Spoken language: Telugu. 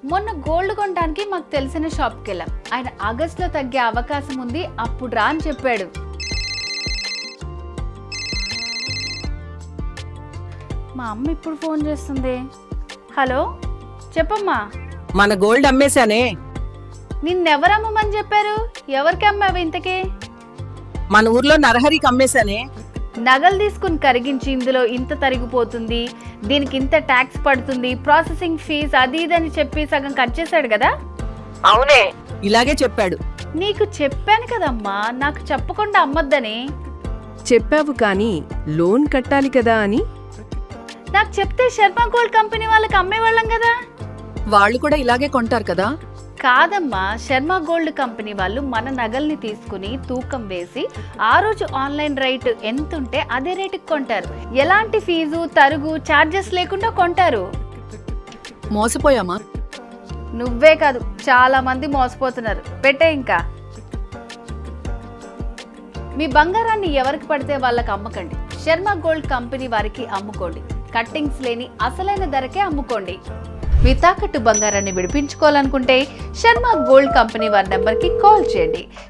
మొన్న గోల్డ్ కొనడానికి మాకు తెలిసిన షాప్కి వెళ్ళాం. ఆయన ఆగస్టులో తగ్గే అవకాశం ఉంది, అప్పుడు రా అని చెప్పాడు. మా అమ్మ ఇప్పుడు ఫోన్ చేస్తుంది. హలో, చెప్పమ్మా. మన గోల్డ్ అమ్మేశానే. నిన్నెవరు అమ్మమని చెప్పారు? ఎవరికి అమ్మావు ఇంతకీ? మన ఊర్లో నరహరికి అమ్మేశానే. నగలు తీసుకుని కరిగించి ఇందులో ఇంత తరిగిపోతుంది, దీనికి ఇంత ట్యాక్స్ పడుతుంది, ప్రాసెసింగ్ ఫీజ్ అది ఇదని చెప్పి సగం కట్ చేశాడు కదా. అవునే, ఇలాగే చెప్పాడు. నీకు చెప్పాను కదమ్మా, నాకు చెప్పకుండా అమ్మొద్దని. చెప్పావు కానీ లోన్ కట్టాలి కదా అని. నాకు చెప్తే శర్మ గోల్డ్ కంపెనీ వాళ్ళకి అమ్మేవాళ్ళం కదా. వాళ్ళు కూడా ఇలాగే కొంటారు కదా. కాదమ్మా, శర్మ గోల్డ్ కంపెనీ వాళ్ళు మన నగల్ని తీసుకుని తూకం వేసి ఆ రోజు ఆన్లైన్ రేట్ ఎంత ఉంటే అదే రేటుకి కొంటారు. ఎలాంటి ఫీజు తరుగు చార్జెస్ లేకుండా కొంటారు. మోసపోయామా? నువ్వే కాదు, చాలా మంది మోసపోతున్నారు. పెట్టే ఇంకా. మీ బంగారాన్ని ఎవరికి పడితే వాళ్ళకి అమ్మకండి. శర్మ గోల్డ్ కంపెనీ వారికి అమ్ముకోండి. కట్టింగ్స్ లేని అసలైన ధరకే అమ్ముకోండి. మీ తాకట్టు బంగారాన్ని విడిపించుకోవాలనుకుంటే శర్మ గోల్డ్ కంపెనీ వారి నెంబర్కి కాల్ చేయండి.